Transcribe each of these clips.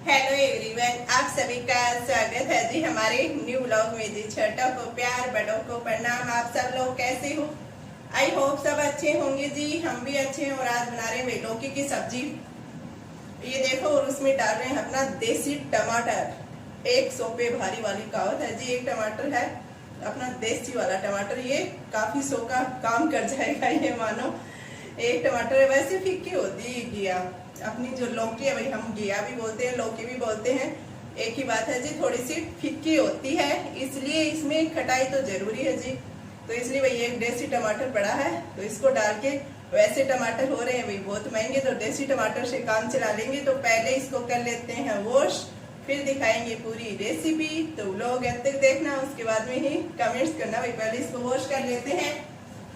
Hello everyone, आप सभी का स्वागत है जी हमारे न्यू व्लॉग में जी। छोटों को प्यार, बड़ों को प्रणाम। आप सब लोग कैसे हो? आई होप सब अच्छे होंगे जी। हम भी अच्छे हैं और आज बना रहे हैं लौकी की सब्जी। ये देखो, और उसमें डाल रहे हैं अपना देसी टमाटर। 100 पे भारी वाली कहावत है जी। एक टमाटर है अपना देसी वाला टमाटर, ये काफी 100 का काम कर जाएगा ये मानो। एक टमाटर वैसे फीकी होती है घिया, अपनी जो लौकी है भाई, हम घिया भी बोलते हैं, लौकी भी बोलते हैं, एक ही बात है जी। थोड़ी सी फीकी होती है, इसलिए इसमें खटाई तो जरूरी है जी। तो इसलिए भाई एक देसी टमाटर पड़ा है, तो इसको डाल के, वैसे टमाटर हो रहे हैं भाई बहुत महंगे, तो देसी टमाटर से काम चला लेंगे। तो पहले इसको कर लेते हैं वॉश, फिर दिखाएंगे पूरी रेसिपी। तो लोग अंत तक देखना, उसके बाद में ही कमेंट्स करना भाई। पहले इसको वॉश कर लेते हैं।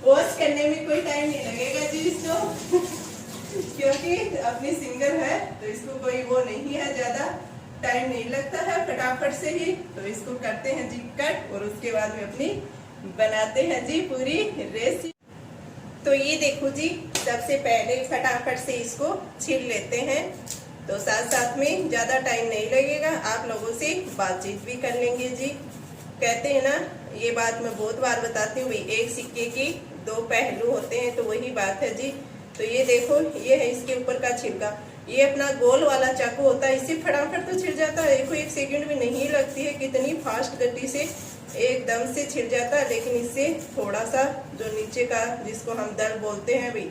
वॉश करने में कोई टाइम नहीं लगेगा जी इसको क्योंकि अपनी सिंगर है तो इसको कोई वो नहीं है, ज्यादा टाइम नहीं लगता है, फटाफट से ही। तो इसको करते हैं जी कट, और उसके बाद में अपनी बनाते हैं जी पूरी रेसिपी। तो ये देखो जी, सबसे पहले फटाफट से इसको छील लेते हैं, तो साथ साथ में ज्यादा टाइम नहीं लगेगा। आप लोगों से बातचीत भी कर लेंगे जी। कहते हैं ना, ये बात मैं बहुत बार बताती हूँ भाई, एक सिक्के की 2 पहलू होते हैं, तो वही बात है जी। तो ये देखो, ये है इसके ऊपर का छिलका। ये अपना गोल वाला चाकू होता है, इससे फटाफट तो छिल जाता है। देखो, 1 सेकंड भी नहीं लगती है, कितनी फास्ट गति से एकदम से छिल जाता है। लेकिन इससे थोड़ा सा जो नीचे का, जिसको हम दर बोलते हैं भाई,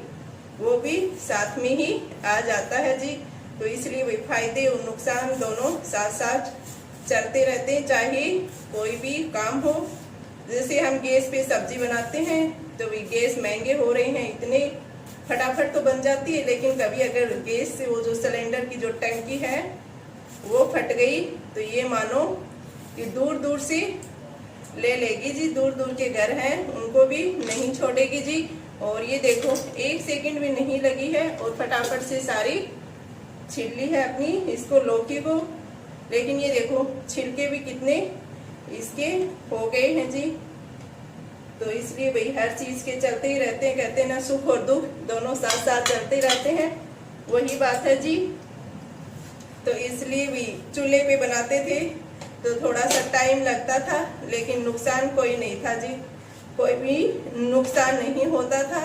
वो भी साथ में ही आ जाता है जी। तो इसलिए भाई फायदे और नुकसान दोनों साथ साथ चलते रहते हैं, चाहे कोई भी काम हो। जैसे हम गैस पे सब्जी बनाते हैं, तो भी गैस महंगे हो रहे हैं, इतने फटाफट तो बन जाती है, लेकिन कभी अगर गैस से वो जो सिलेंडर की जो टंकी है वो फट गई, तो ये मानो कि दूर दूर से ले लेगी जी। दूर दूर के घर हैं उनको भी नहीं छोड़ेगी जी। और ये देखो, 1 सेकंड भी नहीं लगी है और फटाफट से सारी छील ली है अपनी इसको, लौकी को। लेकिन ये देखो, छिलके भी कितने इसके हो गए हैं जी। तो इसलिए भाई हर चीज के चलते ही रहते हैं, कहते हैं ना, सुख और दुख दोनों साथ साथ चलते रहते हैं, वही बात है जी। तो इसलिए भी चूल्हे पे बनाते थे तो थोड़ा सा टाइम लगता था, लेकिन नुकसान कोई नहीं था जी। कोई भी नुकसान नहीं होता था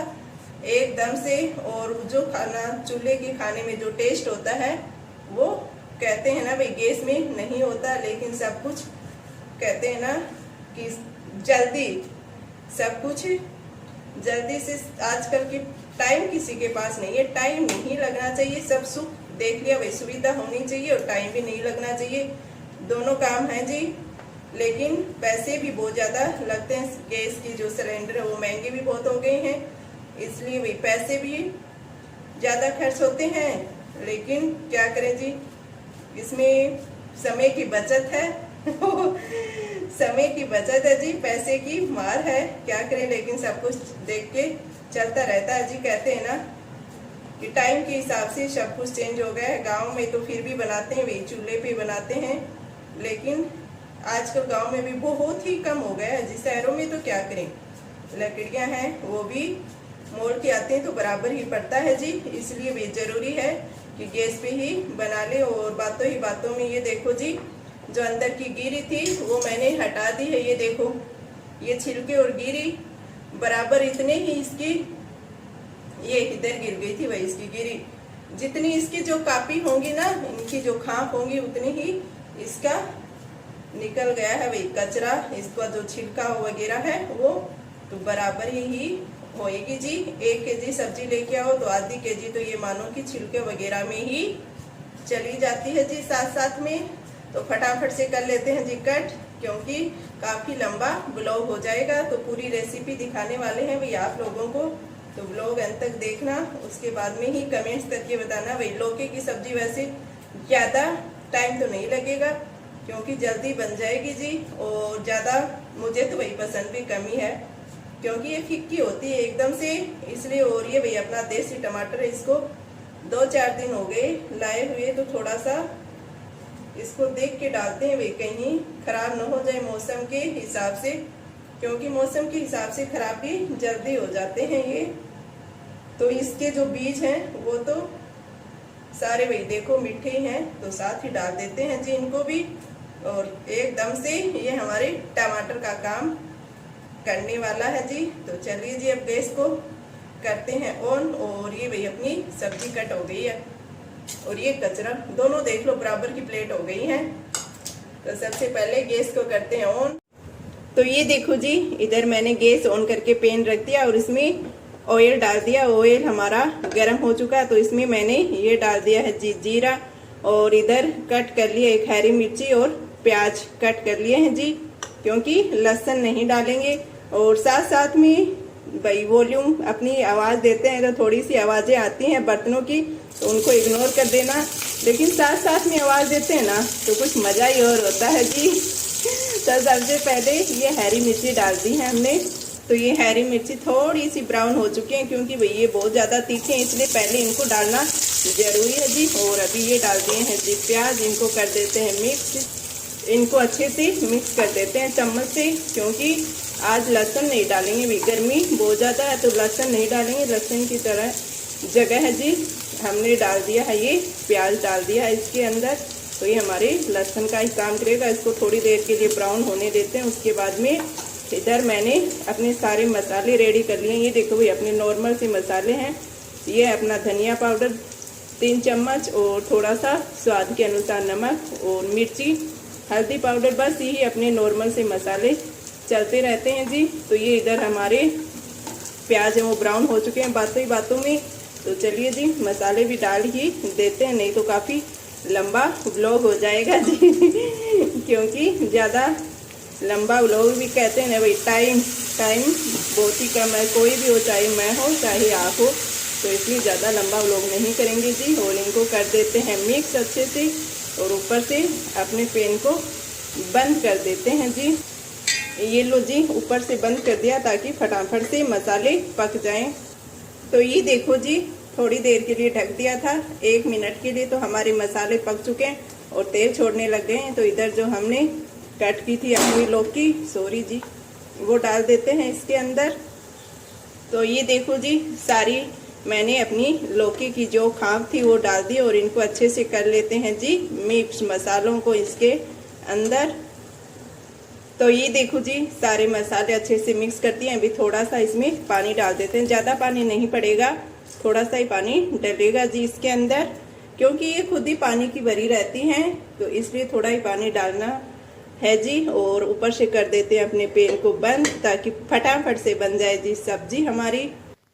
एकदम से। और जो खाना चूल्हे के खाने में जो टेस्ट होता है, वो कहते हैं ना भाई गैस में नहीं होता। लेकिन सब कुछ कहते हैं ना कि जल्दी, सब कुछ जल्दी से, आजकल के टाइम किसी के पास नहीं है, टाइम नहीं लगना चाहिए। सब सुख देख लिया भाई, सुविधा होनी चाहिए और टाइम भी नहीं लगना चाहिए, दोनों काम है जी। लेकिन पैसे भी बहुत ज्यादा लगते हैं। गैस की जो सिलेंडर है वो महंगे भी बहुत हो गए हैं, इसलिए भाई पैसे भी ज्यादा खर्च होते हैं। लेकिन क्या करें जी, इसमें समय की बचत है समय की बचत है जी, पैसे की मार है, क्या करें। लेकिन सब कुछ देख के चलता रहता है जी। कहते हैं ना कि टाइम के हिसाब से सब कुछ चेंज हो गया है। गांव में तो फिर भी बनाते हैं, वही चूल्हे पे बनाते हैं, लेकिन आजकल गांव में भी बहुत ही कम हो गया है जी। शहरों में तो क्या करें, लकड़ियां हैं वो भी मोड़ के आते हैं तो बराबर ही पड़ता है जी। इसलिए भी जरूरी है कि गैस पे ही बना ले। और बातों ही बातों में ये देखो जी, जो अंदर की गिरी थी वो मैंने हटा दी है। ये देखो, ये छिलके और गिरी बराबर इतने ही इसकी, ये इधर गिर गई थी भाई इसकी गिरी, जितनी इसकी जो कापी होंगी ना, इनकी जो खाप होंगी, उतनी ही इसका निकल गया है भाई कचरा। इसका जो छिलका वगैरह है वो तो बराबर ही होएगी जी। 1 केजी सब्जी लेके आओ तो आधी केजी तो ये मानो कि छिलके वगैरह में ही चली जाती है जी साथ साथ में। तो फटाफट से कर लेते हैं जी कट, क्योंकि काफी लंबा ब्लॉग हो जाएगा। तो पूरी रेसिपी दिखाने वाले हैं भाई आप लोगों को, तो ब्लॉग अंत तक देखना, उसके बाद में ही कमेंट्स करके बताना भाई। लौकी की सब्जी वैसे ज्यादा टाइम तो नहीं लगेगा, क्योंकि जल्दी बन जाएगी जी। और ज्यादा मुझे तो भाई पसंद भी कम ही है, क्योंकि ये फिक्की होती है एकदम से, इसलिए। और ये भाई अपना देसी टमाटर है, इसको 2-4 दिन हो गए लाए हुए, तो थोड़ा सा इसको देख के डालते हैं भाई, कहीं खराब न हो जाए मौसम के हिसाब से, क्योंकि मौसम के हिसाब से खराब भी जल्दी हो जाते हैं ये। तो इसके जो बीज हैं वो तो सारे वही देखो मीठे हैं तो साथ ही डाल देते हैं जी इनको भी। और एकदम से ये हमारे टमाटर का काम करने वाला है जी। तो चलिए जी अब गैस को करते हैं ऑन। और ये भाई अपनी सब्जी कट हो गई है और ये कचरा दोनों देख लो बराबर की प्लेट हो गई है। तो सबसे पहले गैस को करते हैं ऑन। तो ये देखो जी इधर मैंने गैस ऑन करके पैन रख दिया और इसमें ऑयल डाल दिया। ऑयल हमारा गर्म हो चुका है तो इसमें मैंने ये डाल दिया है जी जीरा। और इधर कट कर लिया एक हरी मिर्ची और प्याज कट कर लिए हैं जी, क्योंकि लहसुन नहीं डालेंगे। और साथ साथ में भाई वॉल्यूम अपनी आवाज़ देते हैं तो थोड़ी सी आवाज़ें आती हैं बर्तनों की, तो उनको इग्नोर कर देना। लेकिन साथ साथ में आवाज़ देते हैं ना तो कुछ मज़ा ही और होता है जी। तो सबसे पहले ये हरी मिर्ची डाल दी है हमने। तो ये हरी मिर्ची थोड़ी सी ब्राउन हो चुकी हैं, क्योंकि भाई ये बहुत ज़्यादा तीखे हैं इसलिए पहले इनको डालना ज़रूरी है जी। और अभी ये डाल दिए हैं जी प्याज, इनको कर देते हैं मिक्स। इनको अच्छे से मिक्स कर देते हैं चम्मच से, क्योंकि आज लहसुन नहीं डालेंगे, भी गर्मी बहुत ज़्यादा है तो लहसुन नहीं डालेंगे। लहसुन की तरह जगह है जी हमने डाल दिया है ये प्याज डाल दिया है इसके अंदर। तो ये हमारे लहसुन का ही काम करेगा। इसको थोड़ी देर के लिए ब्राउन होने देते हैं। उसके बाद में इधर मैंने अपने सारे मसाले रेडी कर लिए। ये देखो भाई अपने नॉर्मल से मसाले हैं। ये अपना धनिया पाउडर 3 चम्मच और थोड़ा सा स्वाद के अनुसार नमक और मिर्ची, हल्दी पाउडर, बस यही अपने नॉर्मल से मसाले चलते रहते हैं जी। तो ये इधर हमारे प्याज है वो ब्राउन हो चुके हैं बातों ही बातों में। तो चलिए जी मसाले भी डाल ही देते हैं, नहीं तो काफ़ी लंबा व्लॉग हो जाएगा जी। क्योंकि ज़्यादा लंबा व्लॉग भी कहते हैं ना भाई, टाइम बहुत ही कम है। कोई भी हो, चाहे मैं हो चाहे आप हो, तो इसलिए ज़्यादा लंबा व्लॉग नहीं करेंगे जी। और इनको कर देते हैं मिक्स अच्छे से और ऊपर से अपने पैन को बंद कर देते हैं जी। ये लो जी ऊपर से बंद कर दिया ताकि फटाफट से मसाले पक जाएं। तो ये देखो जी थोड़ी देर के लिए ढक दिया था 1 मिनट के लिए, तो हमारे मसाले पक चुके हैं और तेल छोड़ने लग गए हैं। तो इधर जो हमने कट की थी अपनी लौकी, सॉरी जी, वो डाल देते हैं इसके अंदर। तो ये देखो जी सारी मैंने अपनी लौकी की जो खांप थी वो डाल दी और इनको अच्छे से कर लेते हैं जी मिक्स मसालों को इसके अंदर। तो ये देखो जी सारे मसाले अच्छे से मिक्स कर दिए। अभी थोड़ा सा इसमें पानी डाल देते हैं, ज़्यादा पानी नहीं पड़ेगा, थोड़ा सा ही पानी डलेगा जी इसके अंदर, क्योंकि ये खुद ही पानी की भरी रहती हैं, तो इसलिए थोड़ा ही पानी डालना है जी। और ऊपर से कर देते हैं अपने पैन को बंद ताकि फटाफट से बन जाए जी सब्जी हमारी।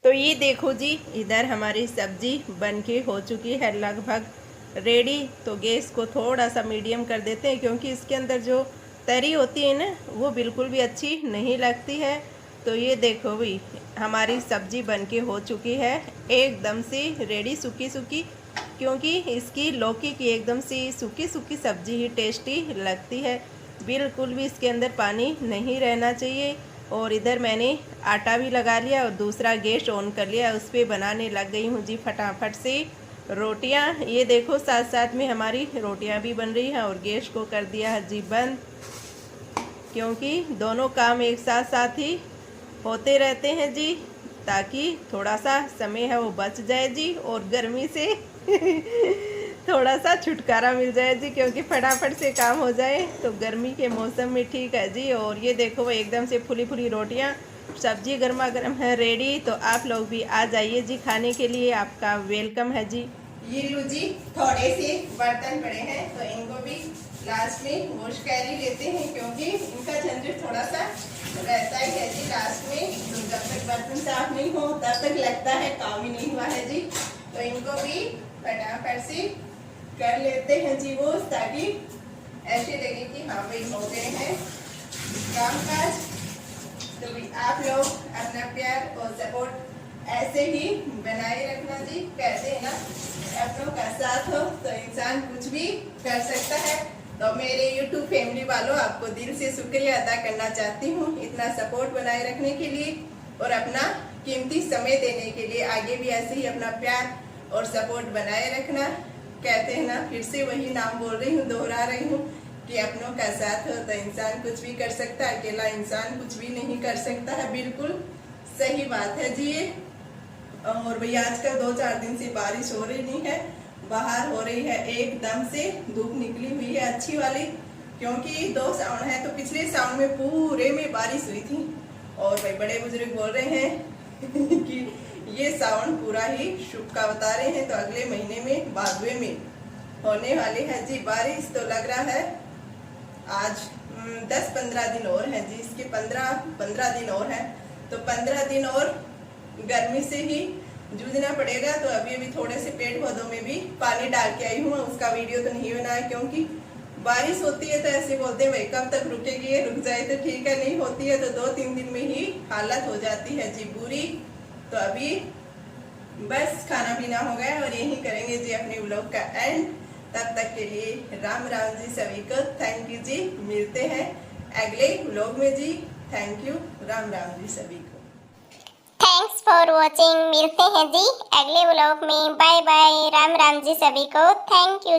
तो ये देखो जी इधर हमारी सब्जी बनके हो चुकी है लगभग रेडी। तो गैस को थोड़ा सा मीडियम कर देते हैं, क्योंकि इसके अंदर जो तरी होती है ना वो बिल्कुल भी अच्छी नहीं लगती है। तो ये देखो भाई हमारी सब्जी बनके हो चुकी है एकदम से रेडी, सूखी सूखी, क्योंकि इसकी लौकी की एकदम से सूखी सूखी सब्जी ही टेस्टी लगती है। बिल्कुल भी इसके अंदर पानी नहीं रहना चाहिए। और इधर मैंने आटा भी लगा लिया और दूसरा गैस ऑन कर लिया, उस पर बनाने लग गई हूँ जी फटाफट से रोटियाँ। ये देखो साथ साथ में हमारी रोटियाँ भी बन रही हैं और गैस को कर दिया है जी बंद, क्योंकि दोनों काम एक साथ साथ ही होते रहते हैं जी, ताकि थोड़ा सा समय है वो बच जाए जी और गर्मी से थोड़ा सा छुटकारा मिल जाए जी, क्योंकि फटाफट से काम हो जाए तो गर्मी के मौसम में ठीक है जी। और ये देखो वो एकदम से फुली फुली रोटियां, सब्जी गर्मा गर्म है रेडी। तो आप लोग भी आ जाइए जी खाने के लिए, आपका वेलकम है जी। ये लो जी थोड़े से बर्तन पड़े हैं तो इनको भी लास्ट में वॉश कर ही लेते हैं, क्योंकि इनका झंझट थोड़ा सा रहता ही है जी लास्ट में। तो जब तक बर्तन साफ नहीं हो तब तक लगता है काम ही नहीं हुआ है जी। तो इनको भी फटाफट से कर लेते हैं जी वो, ताकि ऐसे लगे कि हाँ भाई हो गए हैं काम काज। तो भी आप लोग अपना प्यार और सपोर्ट ऐसे ही बनाए रखना जी। कहते हैं ना अपनों का साथ हो तो इंसान कुछ भी कर सकता है। तो मेरे YouTube फैमिली वालों आपको दिल से शुक्रिया अदा करना चाहती हूँ इतना सपोर्ट बनाए रखने के लिए और अपना कीमती समय देने के लिए। आगे भी ऐसे ही अपना प्यार और सपोर्ट बनाए रखना। कहते हैं ना, फिर से वही नाम बोल रही हूँ, दोहरा रही हूँ कि अपनों का साथ हो तो इंसान कुछ भी कर सकता है, अकेला इंसान कुछ भी नहीं कर सकता है। बिल्कुल सही बात है जी ये। और भैया आजकल 2-4 दिन से बारिश हो रही नहीं है, बाहर हो रही है एकदम से धूप निकली हुई है अच्छी वाली, क्योंकि 2 सावन है तो पिछले सावन में पूरे में बारिश हुई थी। और भाई बड़े बुजुर्ग बोल रहे हैं कि ये सावन पूरा ही शुभ का बता रहे हैं, तो अगले महीने में भादवे में होने वाली है जी बारिश। तो लग रहा है आज 10-15 दिन और है जी, इसके 15 दिन और है, तो 15 दिन और गर्मी से ही जूझना पड़ेगा। तो अभी थोड़े से पेड़ पौधों में भी पानी डाल के आई हूँ, उसका वीडियो तो नहीं बनाया क्योंकि बारिश होती है तो ऐसे बोलते हैं भाई कब तक रुकेगी, रुक जाए तो ठीक है, नहीं होती है तो 2-3 दिन में ही हालत हो जाती है जी बुरी। तो अभी बस खाना पीना हो गया और यही करेंगे जी अपने व्लॉग का एंड। तब तक के लिए राम राम जी सभी को, थैंक यू जी। मिलते हैं अगले व्लॉग में जी, थैंक यू, राम राम जी सभी को। Thanks for watching. मिलते हैं जी अगले व्लॉग में। Bye bye. राम राम जी सभी को, थैंक यू।